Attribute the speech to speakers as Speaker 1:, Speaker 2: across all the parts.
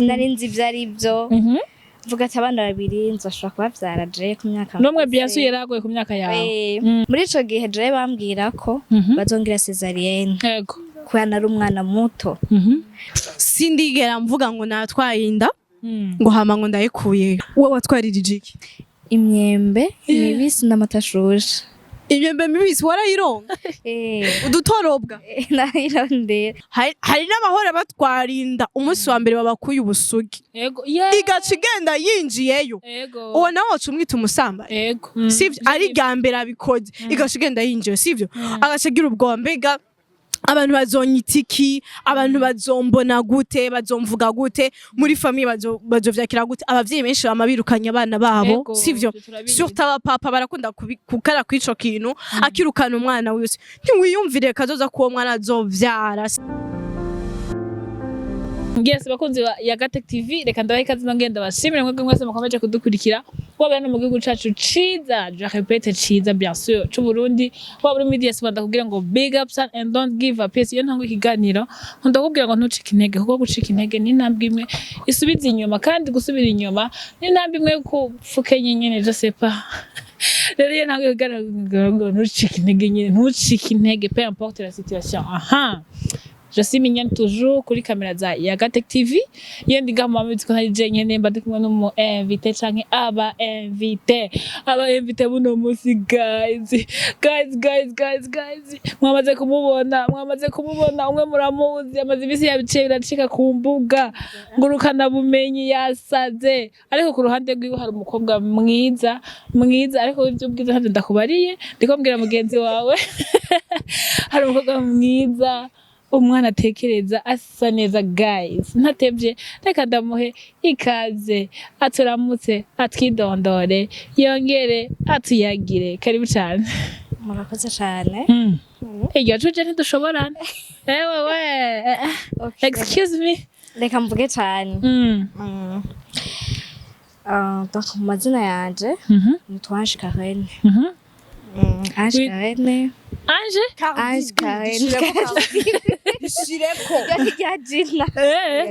Speaker 1: Nari nzi ivyari byo. Vuga ati abana babiri nzoshobora kubavyara je ku myaka.
Speaker 2: Nomwe biyasu yaragoye ku myaka yawe.
Speaker 1: Muri ico gihe je bambwira ko bazongira cesarienne.
Speaker 2: Yego.
Speaker 1: Kuya nari umwana muto.
Speaker 3: Sindigera mvuga ngo natwaye inda ngo hama ngo ndayikuye. Wowe watwaririje iki?
Speaker 1: Imyembe, imibisi n'amatashusha.
Speaker 3: Imyembe mibisi warayironga? Udutorobwa?
Speaker 1: Narayirondera.
Speaker 3: Hari n'amahoro batwarinda umunsi wa mbere babakuye ubusugi.
Speaker 2: Yego.
Speaker 3: Igaca igenda yinjiyeyo.
Speaker 2: Yego.
Speaker 3: Uwo nawe waca umwita umusamba.
Speaker 2: Yego.
Speaker 3: Sivyo ari rya mbere abikoze. Igaca igenda yinjiyeyo sivyo? Agaca agira ubwoba mbega abantu bazonyita iki, abantu bazombona gute, bazomvuga gute, muri famille bazovyakira gute. Abavyeyi benshi bamabirukanya abana babo sivyo? Surtout abapapa barakunda kukara kwico kintu akirukana umwana wese. Ntiwiyumvire kazoza ko uwo mwana azovyara.
Speaker 2: Ngese bakunzi ya Gatech TV reka ndabaye kazi ngenda bashimire mwebwe mwese mukomeje kudukurikira waba no mu gihugu cacu ciza je répète ciza bien sûr cyo Burundi waba muri media sibanda kugira ngo big ups and don't give up iyo ntango ikiganiro ndakubwira ngo ntucike intege kuko gucika intege ni ntambwe imwe isubiza inyuma kandi gusubira inyuma ni ntambwe imwe kufukenye nyene je sais pas rero iyo ntango ikiganiro ngo ntucike intege nyene ntucike intege peu importe la situation Je suis mignonne toujours kuri kamera za ya Gatech TV. Yendi gama mutiko ntari je nyene mba ndikumwe n'umu invité canke aba invité buno musi guys. Mwamaze kumubona umwe muramuzi amaze ibisi yabice biracika ku mbuga ngurukana bumenyi yasaze ariko ku ruhande rwiwe hari umukobwa mwiza ariko ivyo bwiza ntavyo ndakubariye ndiko mbwira mugenzi wawe hari umukobwa mwiza umwana atekereza asa neza guys ntatevye reka ndamuhe ikaze aturamutse atwidondore yongere atuyagire karibu cyane
Speaker 1: murakoze cyane
Speaker 2: iryo tuje ntidushoborana ewe excuse me
Speaker 1: reka mvuge cyane donc mu mazina yanje Natwaye Karene Karene Ange Karene
Speaker 3: Shireko
Speaker 1: ya Gyna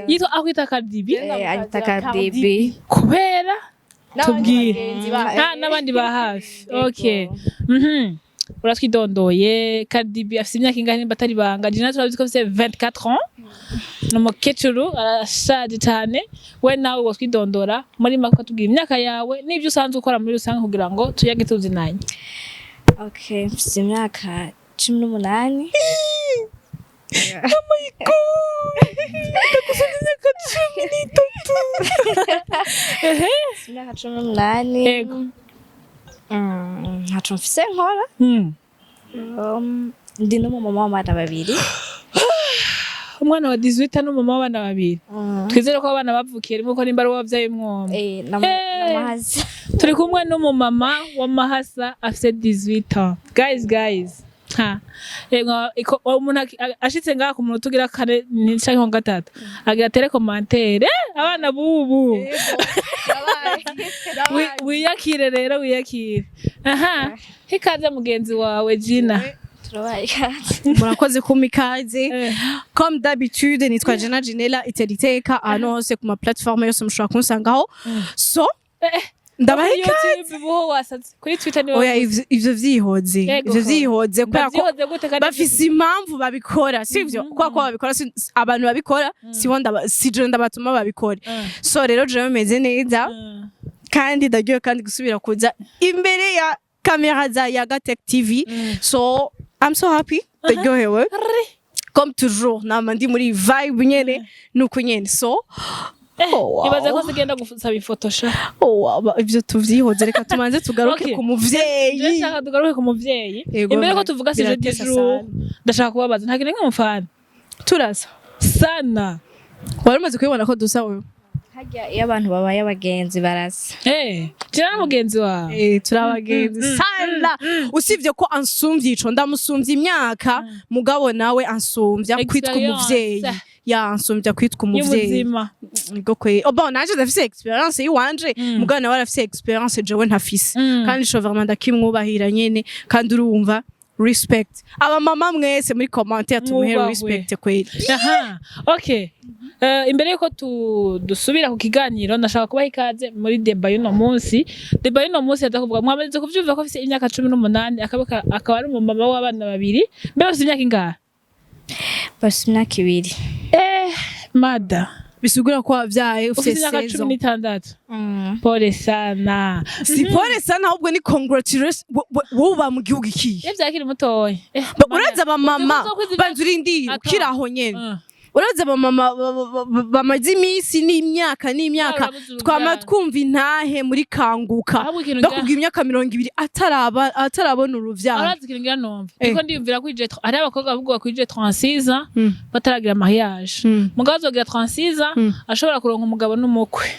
Speaker 2: yitwa akwita Kadibi
Speaker 1: ayita Kadibi
Speaker 2: kubera tubwire n'abandi ba hafi okay uratwidondoye Kadibi afite imyaka ingana batari banga Gyna turabizi ko afite 24 ans n'umukecuru arashaje cyane we nawe watwidondora muri mako tubwira imyaka yawe n'ibyo usanzwe ukora muri rusange kugira ngo tuyage tuzinanye.
Speaker 1: Okay, mfite imyaka 18.
Speaker 3: Oh my god! Ndakusubiza ko 13.
Speaker 1: Imyaka 18. Yego. Ntaco mfise nkora. Ndi n'umumama w'abana babiri.
Speaker 2: Umwana wa 18 n'umumama w'abana babiri. Twizere ko abana bavukiye rimwe ko nimba ari wabyaye mwomwe.
Speaker 1: Namahaza.
Speaker 2: Turi kumwe n'umumama w'amahasa afite 18 ans. Guys. Ego umuntu ashitse ngaha ku muntu tugira kare ni canke ho gatatu. Agira tere commentaire. Abana bubu. Wiyakire rero wiyakire. Hikaze mugenzi wawe Gyna.
Speaker 3: Murakoze kumikaze comme d'habitude nitwa Gyna iteriteka ahantu hose ku ma plateforme yose mushobora kunsangaho so ndabaye
Speaker 2: YouTube buho wasatse kuri Twitter niwe
Speaker 3: oya ivyo vyihoze kubera ko bafise impamvu babikora sivyo kwa babikora abantu babikora sije ndabatuma babikora so rero je meze neza kandi ndagiye kandi gusubira kuza imbere ya kamera za ya Gatech TV so I'm so happy ndagiye comme toujours namandi muri vibe nyene nuko nyene so
Speaker 2: ibaze ko sigenda gusaba ifotosha
Speaker 3: ivyo tuvyihoze reka tumanze tugaruke ku muvyeyi
Speaker 2: ndashaka tugaruke ku muvyeyi imbere ko tuvuga sije d'jour ndashaka kubabaza nta kintu nk'umufana
Speaker 3: turasa
Speaker 2: sana
Speaker 3: wari umaze kubibona ko dusa wewe
Speaker 1: hajya iyo abantu babaye abagenzi barasa
Speaker 2: Gyna mugenzi wawe
Speaker 3: turabagenzi sana usivye ko ansumvye ico ndamusumvye imyaka mugabo nawe ansumvya kwitwa umuvyeyi yansumvya kwitwa umuvyeyi niko kwe bon naje ndafise experience yiwanje mugana nawe arafise experience jewe ntafise kandi sho vraiment ndakimwubahira nyene kandi urumva respect aba mama mwese muri commentaire tumuhere respect kweli.
Speaker 2: Aha, okay. Imbere yuko dusubira ku kiganiro ndashaka kubaha ikaze muri deba y'uno munsi. Deba y'uno munsi yadakuvuga mwamaze kuvyumva ko afise imyaka 18 akaba ari umumama w'abana babiri. Mbe bafise imyaka ingahe?
Speaker 1: Bafise imyaka 2.
Speaker 2: Mada
Speaker 3: Bisigura ko wavyaye ufise
Speaker 2: imyaka 16. Pole sana.
Speaker 3: Si pole sana ahubwo ni congratulations woba mu gihugu iki.
Speaker 2: Yavyakiri mutoya.
Speaker 3: Uraza ba mama banzurindira ukiraho nyene. Uraza ba mama bamaze imisi n'imyaka twama twumva intahe muri kanguka ndakubwira imyaka 20 atarabona uruvyaro.
Speaker 2: Arazi kiringira nomva niko ndiyumvira kwije ari abakobwa bavuga kwije 36 bataragira mariage. Mugabo azogira 36 ashobora kuronka umugabo n'umukwe.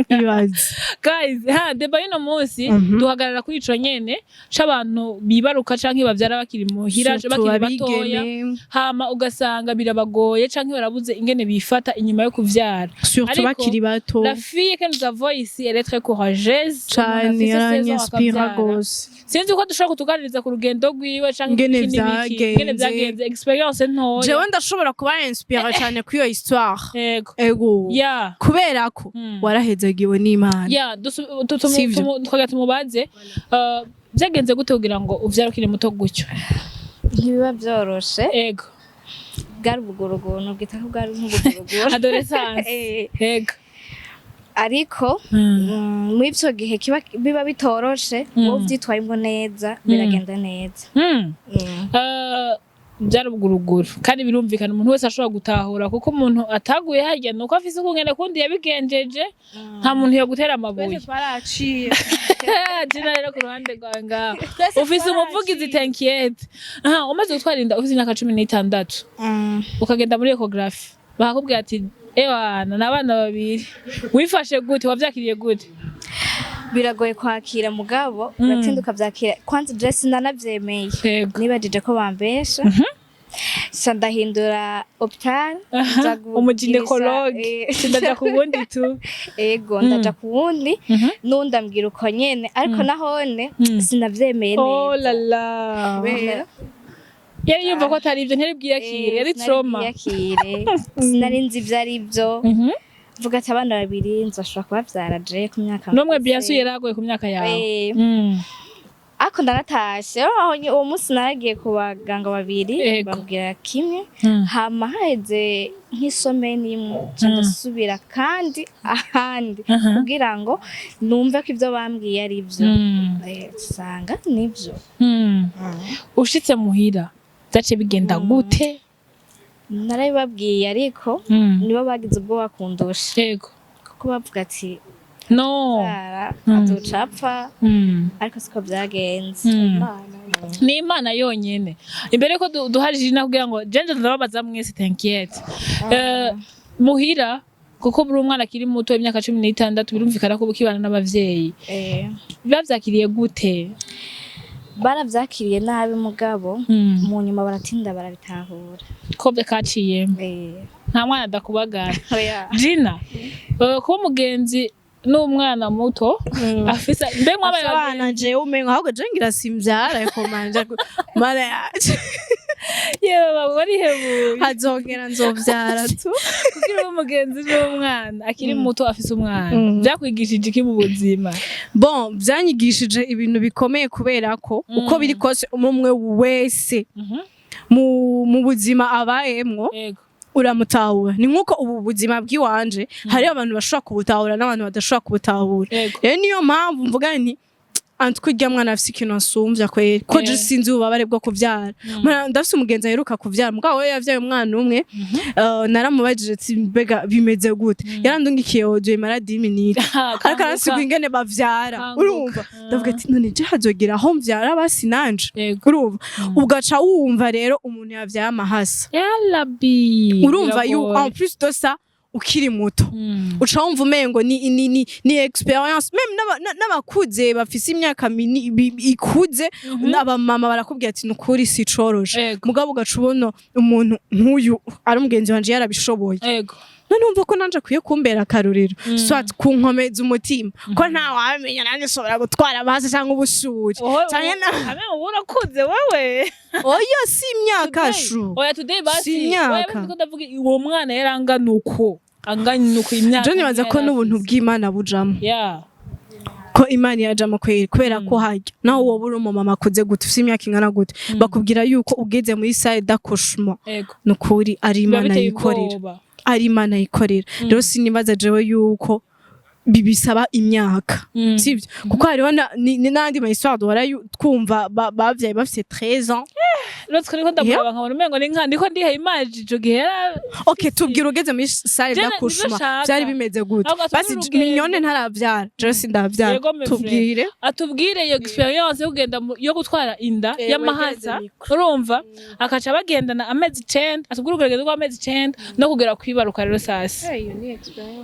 Speaker 2: Guys, deba y'uno munsi duhagarara kuri ico nyene c'abantu bibaruka canke bavyara bakiri muhira bakiri batoya, hama ugasanga birabagoye canke barabuze ingene bifata inyuma yo kuvyara.
Speaker 3: Surtout bakiri bato.
Speaker 2: La fille que nous avons ici, elle est très courageuse.
Speaker 3: Inspira gose.
Speaker 2: Sinzi uko dushobora kutuganiriza ku rugendo rwiwe canke ingene vyagenze experience ntoya.
Speaker 3: Jewe ndashobora kuba inspira cyane kuri iyo histoire. Ego. Kubera ko warahezagiwe n'Imana.
Speaker 2: Twagati mubaze byagenze gute kugira ngo uvyara ukiri muto gutyo?
Speaker 1: Ntibiba byoroshe.
Speaker 2: Ego.
Speaker 1: Bwari ubugorogoro bwita ko bwari nk'ubugorogoro.
Speaker 2: Adolescence. Ego.
Speaker 1: Ariko muri ivyo gihe biba bitoroshe wowe uvyitwayemo neza biragenda neza.
Speaker 2: Byari ubuguruguru kandi birumvikana umuntu wese ashobora gutahura kuko umuntu ataguye harya nuko afise ukungene kundi yabigenjeje nta muntu yo gutera amabuye.
Speaker 1: Twaraciye.
Speaker 2: Gyna rero ku ruhande rwanga ufise umuvugizi t'inquiète. Umaze gutwara inda ufise imyaka 16 ukagenda muri ecography bakakubwira ati ewana n'abana babiri wifashe gute wavyakiriye gute?
Speaker 1: Biragoye kwakira mugabo uratinduka vyakira kwanza dress ndanavyemeye nibajije ko bambesha ndahindura hospital
Speaker 2: umuginekologe ndaja ku wundi tu
Speaker 1: ego ndaja ku wundi nundambwira uko nyene ariko nahone sinavyemeye neza.
Speaker 2: Oh la la. Yari yumva ko atari ivyo ntari bwiyakire yari trauma.
Speaker 1: Sinari nzi ivyo ari byo. Vuga ati abana babiri nzoshobora kubavyara je ku myaka.
Speaker 2: Nomwe biyasu yaragoye ku myaka yawe.
Speaker 1: Ako ndanatashe uwo munsi naragiye ku baganga babiri babwira kimwe hama haheze nk'isome n'imwe ndasubira kandi ahandi kugira ngo numve ko ivyo bambwiye ari byo. Usanga nivyo.
Speaker 2: Ushitse muhira zace bigenda gute?
Speaker 1: Narabibabwiye ariko nibo bagize ubwo bakundusha.
Speaker 2: Yego.
Speaker 1: Kuko bavuga ati
Speaker 2: no
Speaker 1: aducapfa ariko siko byagenze.
Speaker 2: Ni Imana yonyene. Imbere ko duhari Gyna kugira ngo jenje ndababaza mwese t'inquiète. Muhira kuko buri umwana akiri muto imyaka 16 birumvikana ko bukibana n'abavyeyi. Bavyakiriye gute?
Speaker 1: Baravyakiriye nabi mugabo mu nyuma baratinda barabitahura
Speaker 2: ko bekaciye. Nta mwana adakubagara. Gyna ko umugenzi n'umwana muto afisa mbe mwabaye
Speaker 3: abana je umenga ahubwo je ngira simvyara ko manje mara yaje
Speaker 2: yewe bari hebu
Speaker 3: hazogera nzovyara tu
Speaker 2: kugira umugenzi n'umwana akiri muto afise umwana byakwigishije iki mu buzima?
Speaker 3: Bon byanyigishije ibintu bikomeye kubera ko uko biri kose umwe wese mu buzima abayemwo uramutahura. Ni nkuko ubu buzima bw'iwanje hari abantu bashobora kubutahura n'abantu badashobora kubutahura. Rero niyo mpamvu mvuga nti antkurya mwana afise ikintu asumvya kweri ko je sinzi ubabare bwo kuvyara. Ndafise umugenzi aheruka kuvyara mugabo we yavyaye umwana umwe naramubajije ati mbega bimeze gute yarandungikiye audio imara 10 minutes ariko arasigwa ingene bavyara urumva ndavuga ati none je hazogira aho mvyara basi nanje urumva ugaca wumva rero umuntu yavyaye amahasa urumva yu en plus de ça ukiri muto uca wumva umengo ni experience même n'abakuze bafise imyaka ikuze n'abamama barakubwira ati nukuri si coroshe mugabo ugaca ubona umuntu nk'uyu ari umugenzi wanje yarabishoboye none umva ko nanje akwiye kumbera akarorero swat kunkomeza umutima ko nta wamenya nanje nshobora gutwara base cyangwa ubusuri cyane
Speaker 2: abe urakuze wewe
Speaker 3: oya si imyaka shu
Speaker 2: oya today basi
Speaker 3: si imyaka
Speaker 2: ko ndavuga uwo mwana yarangana uko anganya uko imyaka
Speaker 3: John baza ko n'ubuntu bw'Imana bujamo ko Imana yajamo kubera ko hajya naho wowe uri umumama akuze gute ufite imyaka ingana gute bakubwira yuko ugeze muri salle d'accouchement nukuri ari Imana yikorera ari Imana yikorera rero sinibaza jewe yuko bibisaba imyaka sivyo kuko hariho n'andi ma histoire dora twumva bavyaye bafite 13 ans
Speaker 2: Lotse ko ndabura nkabona umengo ni nkandi ko ndihe image ico gihera
Speaker 3: okay tubwira ugeze muri salle d'accouchement byari bimeze gute basi minyone ntaravyara je sindavyara tubwire
Speaker 2: atubwire iyo experience yo kugenda yo gutwara inda y'amahasa urumva akaca bagendana amezi 10 atubwira urugendo rw'amezi 10 no kugera kwibaruka rero sasi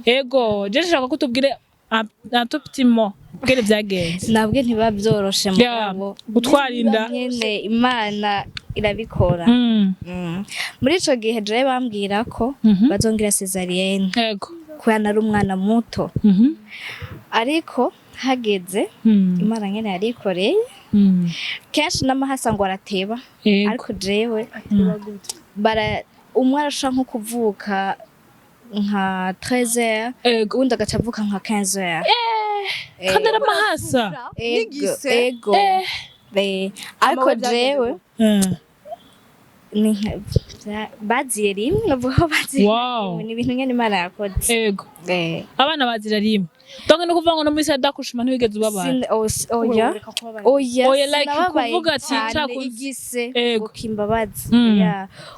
Speaker 2: yego je nshaka ko tubwire un tout petit mot bwire byagenze
Speaker 1: nabwe ntibabyoroshe mugabo
Speaker 2: gutwara inda
Speaker 1: nyene Imana irabikora muri ico gihe je bambwira ko bazongira cesarienne
Speaker 2: yego
Speaker 1: kwana ari umwana muto ariko hageze Imana nyene yarikoreye kenshi n'amahasa ngo arateba ariko jewe bara umwana ashaka nko kuvuka nka 13h undi agaca avuka nka 15h
Speaker 2: kandi ari amahasa
Speaker 1: ego ariko jewe baziye rimwe navuga baziye ni ibintu nyene Imana yakoze
Speaker 2: ego abana bazira rimwe donc no kuvuga ngo no muri salle d'accouchement ntibigeze ubabana
Speaker 1: oya
Speaker 2: like kuvuga ati
Speaker 1: igise ukimbabazi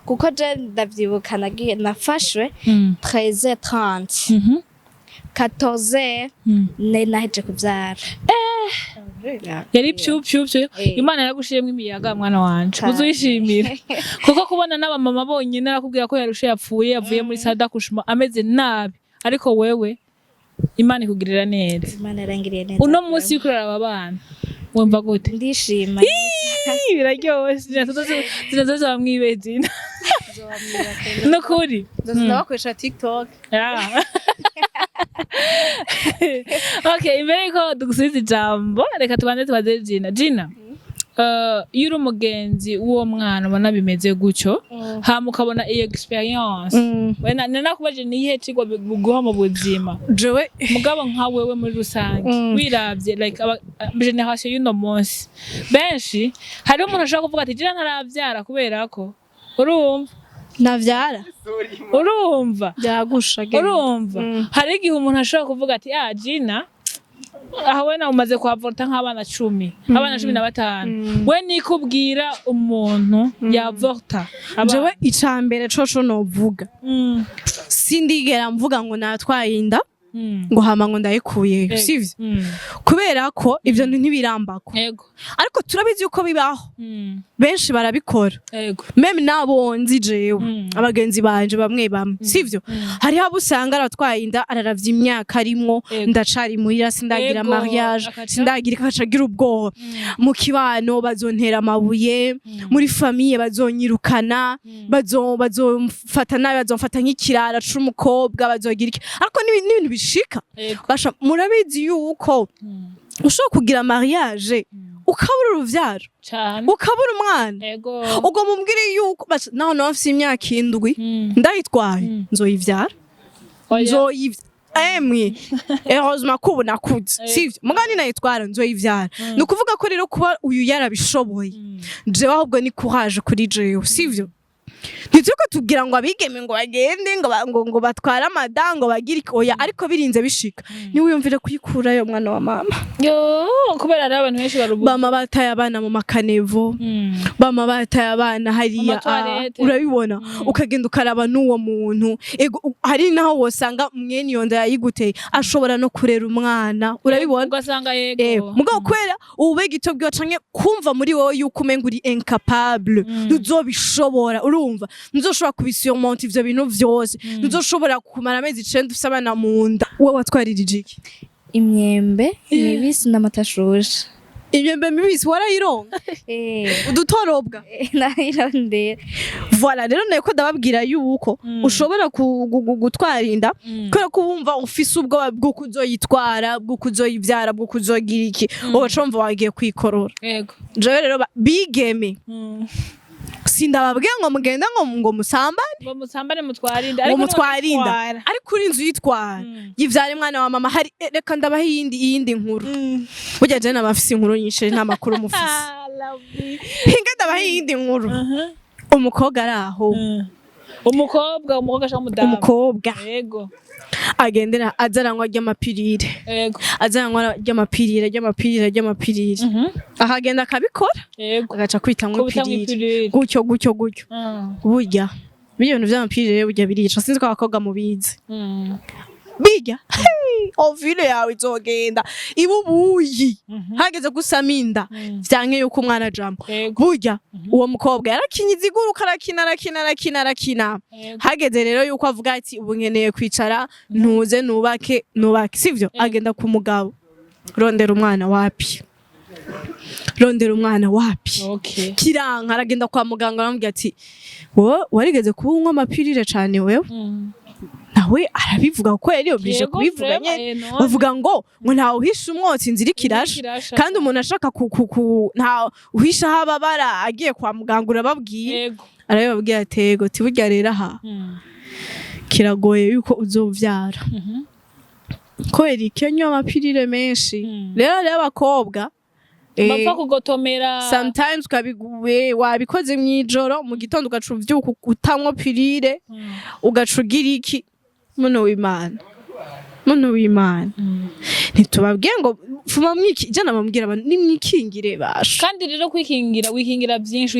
Speaker 1: kuko je ndavyibuka nagiye nafashwe 13h30 14h naheje kuvyara
Speaker 2: yari pyu Imana yaragushiyemo imiyaga mwana wanje kuzuyishimira kuko kubona n'abamama bonyine arakubwira ko yarushe yapfuye yavuye muri salle d'accouchement ameze nabi ariko wewe Imana ikugirira neza
Speaker 1: Imana yarangiriye neza
Speaker 2: uno munsi kurara abana wumva gute
Speaker 1: ndishima
Speaker 2: biraryoshe zinazoza bamwibezina nukuri
Speaker 3: ndabakoresha TikTok
Speaker 2: okay imbere ko dugusubiza ijambo reka tubanze tubaze Gyna iyo uri umugenzi w'uwo mwana ubona bimeze gutyo hama ukabona iyo experience wena nakubaje niyihe cigwa guha mu buzima
Speaker 3: jewe
Speaker 2: mugabo nka wewe muri rusange wiravye like generation y'uno munsi benshi hari umuntu ashaka kuvuga ati Gyna ntaravyara kubera ko urumva
Speaker 3: navyara
Speaker 2: urumva
Speaker 3: byagusha
Speaker 2: urumva hari igihe umuntu ashaka kuvuga ati Gyna aho wena umaze kuhavorta nk'abana 10 abana 15 we nikubwira umuntu yavorta
Speaker 3: jewe icambere coco novuga sindigera mvuga ngo natwaye inda ngo hama ngo ndayikuye sivyo kubera ko ivyo ntibirambako ariko turabizi yuko bibaho benshi barabikora meme nabo nzi jewe abagenzi banje bamwe sivyo hari habo usanga aratwaye inda araravye imyaka arimwo ndacari muhira sindagira mariage sindagira kacagira ubwoba mu kibano bazontera amabuye muri famille bazonyirukana bazomfata nabi bazomfata nk'ikirara c'umukobwa bazogira iki ariko n'ibintu bishika basha murabizi yuko ushobora kugira mariage ukabura uruvyaro ukabura umwana ubwo mumbwire yuko naho nafise imyaka 7 ndayitwaye nzoyivyara emwe heureusement ko nakuze sivyo mugani nayitwara nzoyivyara nukuvuga ko rero kuba uyu yarabishoboye jewe ahubwo ni courage kuri jewe sivyo ntituko tugira ngo abigeme ngo bagende ngo batwara amadango bagira oya ariko birinze bishika ni wiyumvire kuyikura yo mwana wa mama
Speaker 2: kubera ari abantu benshi barubu
Speaker 3: bama bataye abana mu makanevo bama bataye abana hariya urabibona ukagenda ukaraba n'uwo muntu hari naho wosanga mwene yonda yayiguteye ashobora no kurera umwana urabibona
Speaker 2: ugasanga yego
Speaker 3: mugabo kwera ubega itobwiwa canke kumva muri wowe yuko umenga uri incapable ntuzobishobora urumva nzoshobora kubisurmonta ivyo bintu vyose nzoshobora kumara amezi 9 ufise abana mu nda wowe watwaririje iki
Speaker 1: imyembe imibisi n'amatashuje
Speaker 3: imyembe mibisi warayironga udutorobwa
Speaker 1: narayirondera
Speaker 3: voilà rero nako ndababwira yuko ushobora gutwara inda kubera ko wumva ufise ubwoba bwo kuzoyitwara bwo kuzoyivyara bwo kuzogira iki ubacomva wagiye kwikorora
Speaker 2: yego
Speaker 3: jewe rero bigeme sindababwiye ngo mugenda ngo musambane
Speaker 2: mutwarinda
Speaker 3: ariko uri inzu yitwara yivyara mwana wa mama hari reka ndabaha iyindi nkuru burya je namafise inkuru nyinshi nta makuru mufise hinga ndabaha iyindi nkuru umukobwa araho
Speaker 2: umukobwa ashaka umudamu
Speaker 3: umukobwa
Speaker 2: yego
Speaker 3: agendera azaranywa ry'amapirire
Speaker 2: yego
Speaker 3: azaranywa ry'amapirire ahagenda akabikora
Speaker 2: yego
Speaker 3: agaca kwitamwe ipirire gutyo burya ibintu vy'amapirire burya birica sinzi ko abakobwa mubizi bijya ovile yawe izogenda ibubuyi hageze gusama inda vyanke yuko umwana ajambo burya uwo mukobwa yarakinyiza iguruka arakina hageze rero yuko avuga ati ubu nkeneye kwicara ntuze nubake sivyo agenda ku mugabo rondera umwana wapi kiranka aragenda kwa muganga aramubwira ati wowe warigeze kuba unywa amapirire cane wewe nawe arabivuga ko yari oblige kubivuga nyene bavuga ngo ntawe uhisha umwotsi inzira ikirasha kandi umuntu ashaka nta uhisha hababara agiye kwa muganga urababwiye arababwira atego tiburya rero aha kiragoye yuko uzovyara kubera ikenyo amapirire menshi rero abakobwa
Speaker 2: bapfa kugotomera
Speaker 3: sometimes wabikoze mwijoro mu gitondo ugacuvyuka utamwo pirire ugacugira iki muno w'Imana ntitubabwiye ngo fuma jana bambwira abantu nimwikingire basha
Speaker 2: kandi rero wikingira byinshi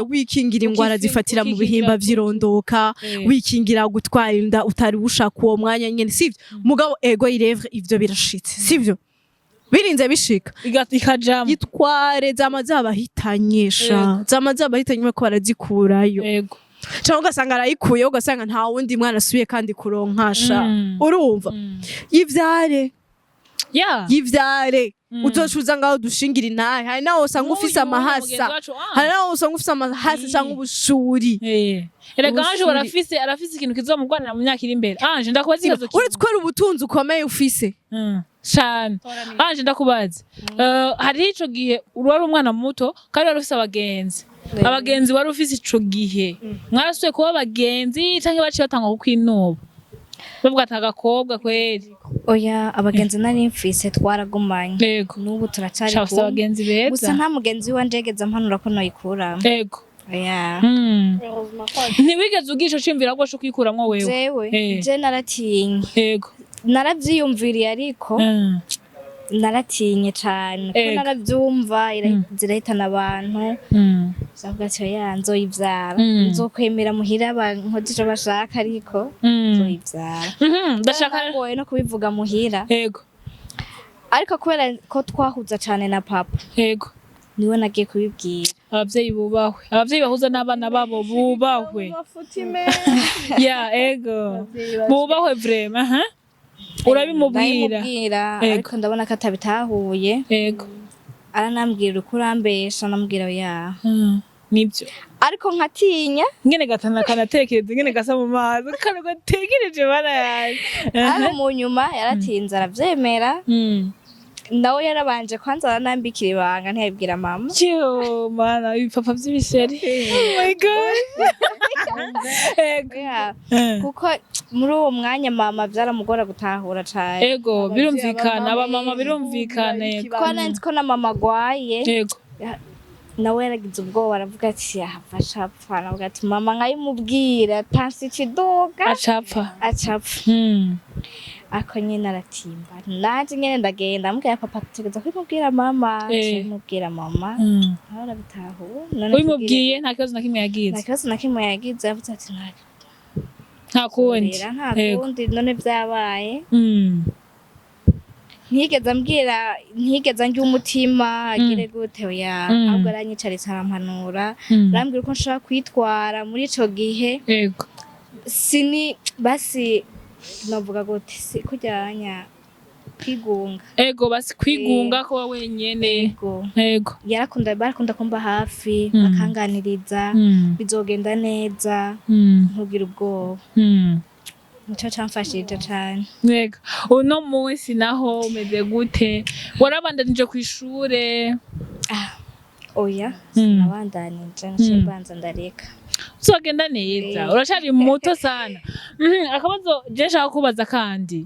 Speaker 3: wikingira ingwara zifatira mu bihimba vyirondoka wikingira gutwara inda utari ushaka uwo mwanya nyene sivyo mugabo ego irevre ivyo birashitse sivyo birinze bishika
Speaker 2: ikajama
Speaker 3: gitware zamazabahitanyesha ko barazikurayo
Speaker 2: yego
Speaker 3: cyangwa ugasanga arayikuye ugasanga nta wundi mwana asubiye kandi kuronkasha urumva yivyare uzocuza ngaho dushingira intahe hari naho usanga ufise amahasa cyangwa ubushuri
Speaker 2: erega Ange arafise ikintu kizomugwanira mu myaka iri imbere Ange ndakubaza ikibazo
Speaker 3: uretse ko ari ubutunzi ukomeye ufise
Speaker 2: cyane Ange ndakubaza hari ico gihe wari umwana muto kandi wari ufise abagenzi wari ufise ico gihe mwarasuye kuba abagenzi canke baciye batanga kukwinuba bavuga ati agakobwa kweri
Speaker 1: oya abagenzi nari mfise twaragumanye n'ubu turacari
Speaker 2: kumwe abagenzi beza
Speaker 1: gusa nta mugenzi wanje yegeza mpanura ko noyikura
Speaker 2: yego ntiwigeze ugisha cimvira ko kwikuramwo wewe
Speaker 1: jewe je naratinye
Speaker 2: yego
Speaker 1: naravyiyumviriye ariko naratinye cane ko naravyumva zirahitana abantu zavuga ati nzoyivyara nzokwemera muhira nkoze ico bashaka ariko nzoyivyara
Speaker 2: ndashaka
Speaker 1: ngoye no kubivuga muhira
Speaker 2: yego
Speaker 1: ariko kubera ko twahuza cane na papa
Speaker 2: yego
Speaker 1: niwe nagiye kubibwira
Speaker 2: abavyeyi bahuza n'abana babo bubahwe ego bubahwe vraiment urabimubwira
Speaker 1: ariko ndabona ko atabitahuye
Speaker 2: yego
Speaker 1: aranambwira uko urambesha namubwira
Speaker 2: nibyo
Speaker 1: ariko nkatinya
Speaker 2: ngene gatana kanatekereza ngene gasa mu mazi kandi gatekereje bana yaje
Speaker 1: ari mu nyuma yaratinze aravyemera nawe yarabanje kwanza aranambikira ibanga ntiyabwira mama
Speaker 2: mana ibipapa vy'ibiseri oh my god
Speaker 1: kuko muri uwo mwanya mama vyaramugora gutahura cane
Speaker 2: ego birumvikana abamama birumvikana
Speaker 1: ko nanzi ko na mama agwaye
Speaker 2: yego
Speaker 1: nawe yaragize ubwoba aravuga ati yahafasha apfa aravuga ati mama nkayimubwira tansi ikiduga
Speaker 2: acapfa
Speaker 1: ako nyene aratimba nanje nyene ndagenda ambwira papa tutegeza kubimubwira mama mubwira mama
Speaker 2: arabitahura ubimubwiye nta kibazo na kimwe
Speaker 1: yagize yavuze ati
Speaker 2: nta kundi
Speaker 1: none vyabaye ntigeze ngira umutima agire gute ahubwo aranyicaritse arampanura arambwira uko nshobora kwitwara muri ico gihe basi novuga gute kujyanya kwigunga
Speaker 2: ego basi kwigunga ko wenyene ego
Speaker 1: barakunda kumba hafi bakanganiriza bizogenda neza ntugira ubwoba nico camfashije cane
Speaker 2: ego uno munsi naho umeze gute warabandanije kw'ishure
Speaker 1: oya sinabandanije nshibanza ndareka
Speaker 2: uzogenda neza uracari muto sana akabazo je nshaka kubaza kandi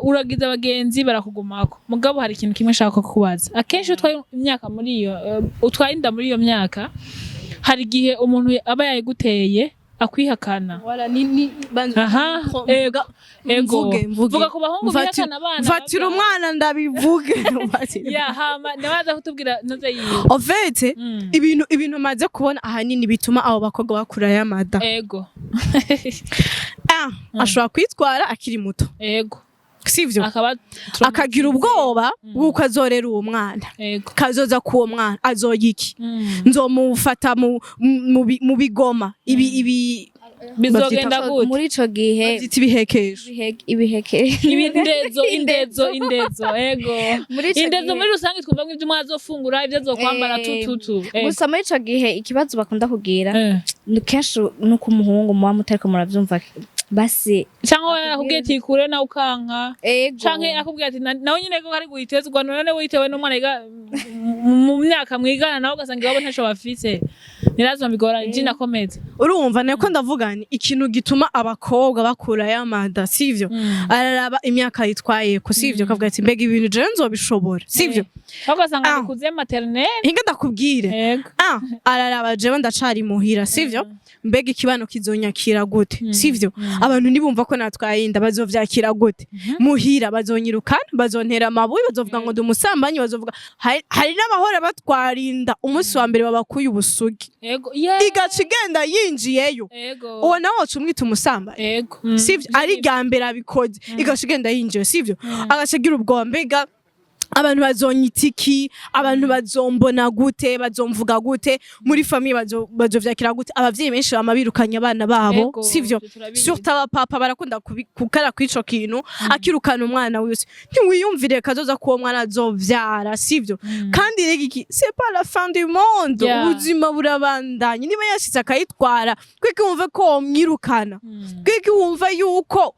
Speaker 2: uragize abagenzi barakugumako mugabo hari ikintu kimwe nshaka kubaza akenshi utwaye inda muri iyo myaka hari igihe umuntu aba yayiguteye akwihakana vuga ku bahungu bihakana abana
Speaker 3: mfatira umwana ndabivuge
Speaker 2: hama ndabaza kutubwira noze yiwe
Speaker 3: en fait ibintu maze kubona ahanini bituma abo bakobwa bakura yamada
Speaker 2: ego
Speaker 3: ashobora kwitwara akiri muto
Speaker 2: ego
Speaker 3: sivyo akagira ubwoba bw'uko azorera uwo mwana kazoza kuwo mwana azoyiki nzomufata mu bigoma ibi
Speaker 2: bizogenda gute
Speaker 1: muri ico gihe
Speaker 3: ibihekesho
Speaker 2: indezo ego indezo muri rusange twumva ngo ivyo umwana azofungura ivyo azokwambara tututu
Speaker 1: gusa muri ico gihe ikibazo bakunda kugira ni kenshi nuko umuhungu muba mutariko muravyumva basi
Speaker 2: cyangwa yakubwiye ati kure na ukanka canke akubwiye ati nawe nyine ko ari guhitezwa none witewe n'umwana yiga mu myaka mwigana nawe ugasanga iwabo ntaco bafise nirazwa bigora Gyna komeza
Speaker 3: urumva nako ndavuga ni ikintu gituma abakobwa bakura yamada sivyo araraba imyaka yitwaye ko sivyo kavuga ati mbega ibintu je nzobishobora sivyo
Speaker 2: ugasanga bikuze maternelle
Speaker 3: hinga ndakubwire araraba jewe ndacari muhira sivyo mbega ikibano kizonyakira gute sivyo abantu nibumva ko natwaye inda bazovyakira gute muhira bazonyirukana bazontera amabuye bazovuga ngo ndumusambanyi bazovuga hari n'abahora batwarinda umunsi wa mbere babakuye ubusugi igaca igenda yinjiyeyo uwo nawe wacu umwita umusambanyi sivyo ari rya mbere abikoze igaca igenda yinjiye sivyo agaca agira ubwoba mbega abantu bazonyitiki abantu bazombona gute bazomvuga gute muri famille bazovyakira gute abavyeyi benshi bamabirukanye abana babo sivyo surtout abapapa barakunda kukara kwico kintu akirukana umwana wese ntiwiyumvire kazoza kuwo mwana azovyara sivyo kandi regiki c'est pas la fin du monde ubuzima burabandanye niba yashitse akayitwara kwiki wumve ko mwirukana kwiki wumva yuko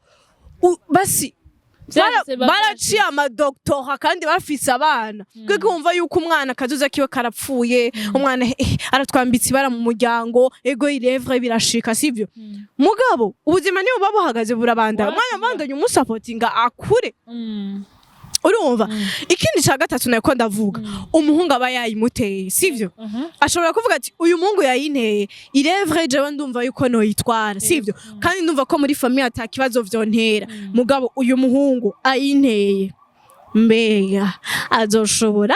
Speaker 3: basi baraciye amadoktora kandi bafise abana kwiko wumva yuko umwana kazoza kiwe karapfuye umwana aratwambitse ibara mu muryango ego irevre birashika sivyo mugabo ubuzima niyo babuhagaze burabandanya umwana bandanye umusapotinga akure urumva ikindi ca gatatu nako ndavuga umuhungu aba yayimuteye sivyo ashobora kuvuga ati uyu muhungu yayinteye irevre jewe ndumva yuko no yitwara sivyo kandi ndumva ko muri famille atakibazo vyontera mugabo uyu muhungu ayinteye mbega azoshobora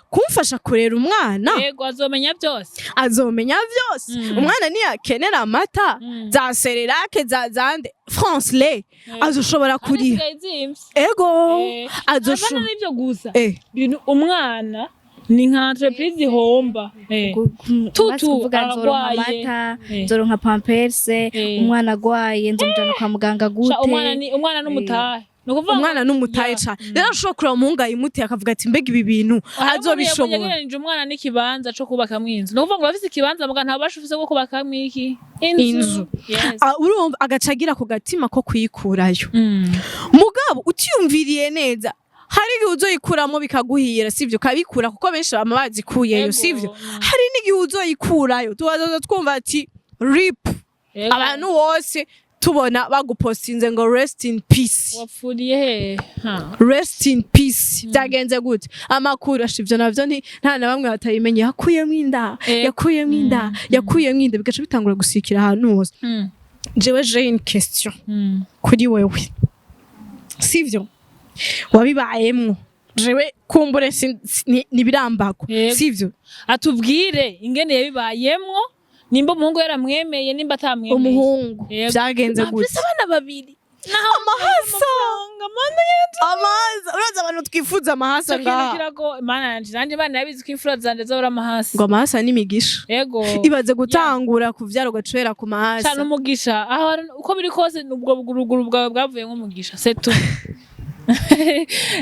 Speaker 3: kumfasha kurera umwana
Speaker 2: yego azomenya byose
Speaker 3: umwana niyakenera amata za serelake za zande France le azoshobora kuriha ego
Speaker 2: azoshobora n'ibyo gusa umwana ni nka entreprise ihomba
Speaker 1: tutu nzoronka amata nzoronka pampers umwana agwaye nzomujana kwa muganga gute
Speaker 2: umwana n'umutahe
Speaker 3: umwana n'umutaye cyane rero ashobora kureba umuhungu ayimuteye akavuga ati mbega ibi bintu azobishobora
Speaker 2: yagereranije umwana n'ikibanza co kubakamwo inzu nukuvuga ngo bafise ikibanza muga nta bashufise bwo kubakamwo iki inzu
Speaker 3: urumva agacagira ku gatima ko kuyikurayo mugabo utiyumviriye neza hari igihe uzoyikuramo bikaguhira sivyo kabikura kuko benshi bama bazikuyeyo sivyo hari n'igihe uzoyikurayo tubazoza twumva ati rip abantu bose tubona bagupostinze ngo rest in peace
Speaker 2: wapfuriye
Speaker 3: rest in peace byagenze gute amakuru ashivyo navyo nta na bamwe batayimenye yakuyemo inda bigaca bitangura gusikira ahantu hose jewe j'ai une question kuri wewe sivyo wabibayemwo jewe kumbure nibirambako sivyo
Speaker 2: atubwire ingene yabibayemwo nimba umuhungu yaramwemeye nimba atamwemeye
Speaker 3: umuhungu byagenze gute
Speaker 2: abana babiri
Speaker 3: amahasa uraza abantu twifuza amahasa ngaha
Speaker 2: mana nanje bana yabizi ko imfura zanje zobora amahasa
Speaker 3: ngo amahasa n'imigisha
Speaker 2: yego
Speaker 3: ibaze gutangura kuvyara ugacwera ku mahasa
Speaker 2: cyane umugisha aho uko biri kose ubwo ruguru bwawe bwavuye nk'umugisha c'est tout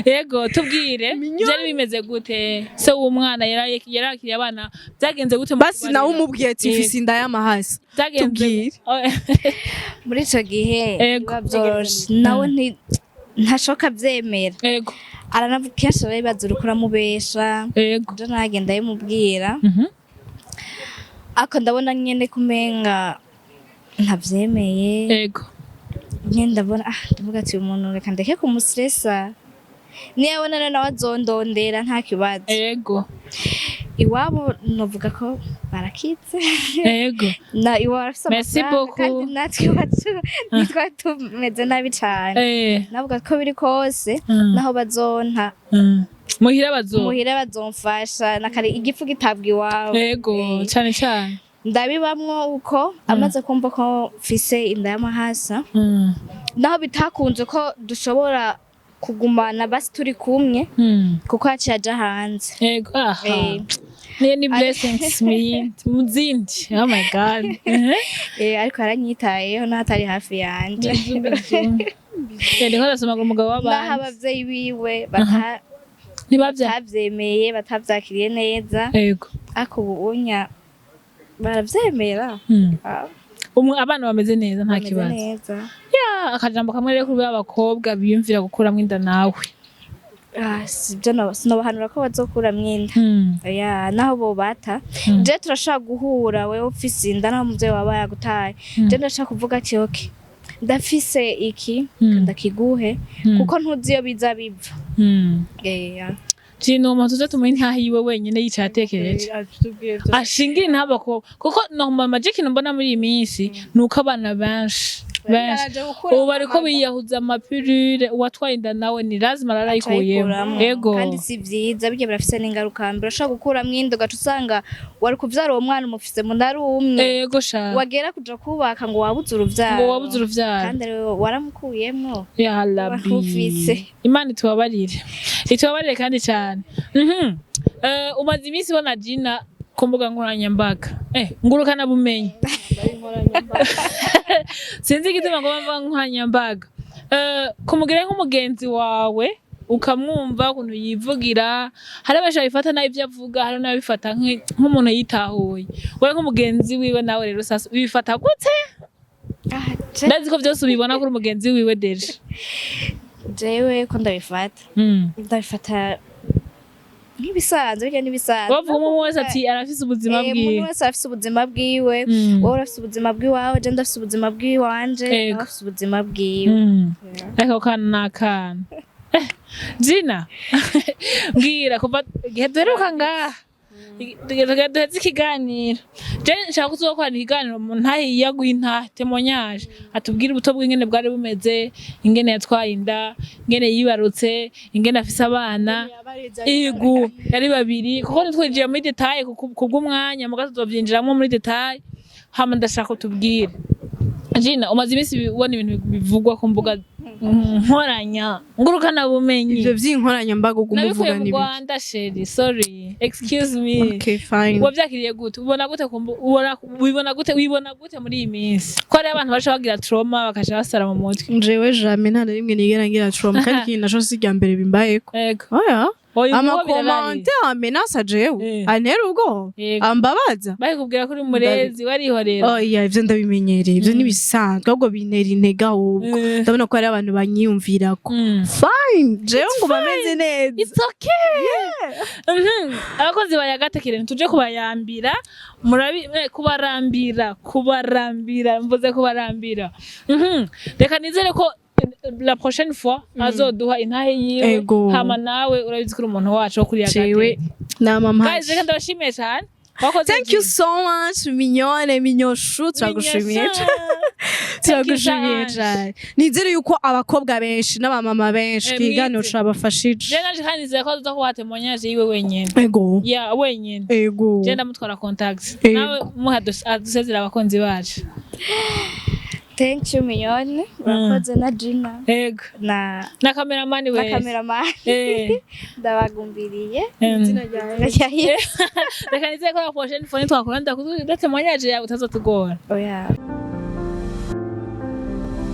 Speaker 2: Yego tubwire byari bimeze gute se w'umwana yarakiriye abana byagenze gute
Speaker 3: basi nawe umubwiye ati mfise inda y'amahasa tubwire
Speaker 1: muri ico gihe byoroshe nawe ntashoka vyemera
Speaker 2: yego
Speaker 1: aranavuga kenshi bibaza uriko uramubesha je nagenda yimubwira ako ndabona nyene kumenga ntavyemeye
Speaker 2: yego
Speaker 1: nyene ndabona ndavuga ati umuntu reka ndeke kumustressa niyabona nawe azondondera nta kibazo
Speaker 2: yego
Speaker 1: iwabo novuga ko barakitse
Speaker 2: yego
Speaker 1: na iwabo afise
Speaker 2: merci beaucoup
Speaker 1: kandi natwe wacu nitwa tumeze nabi cane navuga ko biri kose naho bazonta muhira bazomfasha nakari igifu gitabwa iwabo
Speaker 2: yego cyane cyane
Speaker 1: ndabibamwo uko amaze kumva ko mfise inda y'amahasa naho bitakunze ko dushobora kugumana basi turi kumwe kuko yaciye aja hanze
Speaker 2: yego ni blessings muzindi oh my god
Speaker 1: ariko aranyitayeho n'atari hafi yanje
Speaker 2: niho ndasoma ngo umugabo w'abandi
Speaker 1: naho abavyeyi biwe batavyemeye batavyakiriye neza
Speaker 2: yego
Speaker 1: ariko ubunya baravyemera
Speaker 2: abana bameze neza nta kibazo akajambo kamwe rero kuri abakobwa biyumvira gukuramwo inda nawe
Speaker 1: sibyo sinobahanura ko bazokuramwo inda naho bo bata je turashaka guhura wewe ufise inda naho umuvyeyi wawe yagutaye je ndashaka kuvuga ati okay ndafise iki ndakiguhe kuko ntuzi iyo biza biva
Speaker 2: Gyna umuntu uzatuma intahe yiwe wenyene yicaye atekereje ashingira intabako kuko normal magic mbona muri iyi minsi nuko abana benshi ubu bariko biyahuza amapirire uwatwaye inda nawe ni lazima arayikuyemo yego
Speaker 1: kandi si vyiza bijye birafise n'ingaruka mbi urashaka gukuramwo inda ugaca usanga wari kuvyara uwo mwana umufise mu ndari umwe
Speaker 2: yego sha
Speaker 1: wagera kuja kubaka ngo wabuze uruvyaro kandi waramukuyemwo
Speaker 2: ya Rabbi Imana itubabarire kandi cyane umaze iminsi ubona Gyna ku mbuga nkoranyambaga ngurukana bumenyi sinzi igituma ngo bava nkoranyambaga kumugire nk'umugenzi wawe ukamwumva ukuntu yivugira hari abasha bifata nabi ibyo avuga hari n'abifata nk'umuntu yitahuye wowe nk'umugenzi wiwe nawe rero sasa bifata gute ndazi ko byose ubibona kuri umugenzi wiwe deje
Speaker 1: jewe ko ndabifata n'ibisanzwe bijya n'ibisanzwe
Speaker 2: bavuga umuntu wese ati arafise ubuzima bwiwe
Speaker 1: umuntu wese afise ubuzima bwiwe wowe urafise ubuzima bwiwawe je ndafise ubuzima bwiwanje nawe afise ubuzima bwiwe
Speaker 2: ariko kana nakana Gyna mbwira kuva igihe duheruka ngaha duheze ikiganiro je nshaka kuzokorana ikiganiro mu ntahe yaguha intahe témoignage atubwira ubuto bw'ingene bwari bumeze ingene yatwaye inda ingene yibarutse ingene afise abana igu yari babiri kuko nitwinjiye muri detail kubw'umwanya mugato tuzovyinjiramwo muri detail hama ndashaka kutubwira Gyna umaze iminsi ubona ibintu bivugwa ku mbuga ngurukana bumenyi
Speaker 3: ivyo vy'inkoranya mbaga ugumuvuga
Speaker 2: nibi Rwanda sheri sorry excuse me
Speaker 3: okay fine
Speaker 2: wavyakiriye gute ubona gute wibona gute muri iyi minsi ko ari abantu basha bagira trauma bakasha basara mu mutwe
Speaker 3: jewe jamais nta rimwe nigera ngira trauma kandi kintu naco sijya mbere bimbayeko amakomante amenasa jewe antera ubwo ambabaza
Speaker 2: bakubwira kuri murezi warihorera
Speaker 3: ivyo ndabimenyereye ivyo nibisanzwe ahubwo bintera intega ubwo ndabona ko ari abantu banyiyumvirako fine jewe ngo bameze neza
Speaker 2: it's okay abakozi bayagatekere tuje kubayambira murabi kubarambira mvuze kubarambira reka nizere ko la prochaine fois azoduha intahe yiwe hama nawe urabizi kuri umuntu wacu wo kuri
Speaker 3: jewe namama
Speaker 2: guys reka ndabashimiye cyane
Speaker 3: thank you so much minyoshu turagushimiye cyane nizere yuko abakobwa benshi n'abamama benshi kiganiro turabafashije
Speaker 2: je naje kandi nizere ko azoza kuhate monyaje yiwe wenyene wenyene je ndamutwara contact nawe adusezera abakonzi bacu
Speaker 1: thank you Minyone urakoze na Gyna
Speaker 2: na cameraman we
Speaker 1: ndabagumbiriye
Speaker 2: izina ryawe reka nizeye ko la prochaine fois twakorana ndakuzi ndetse monyaje yawe utazotugora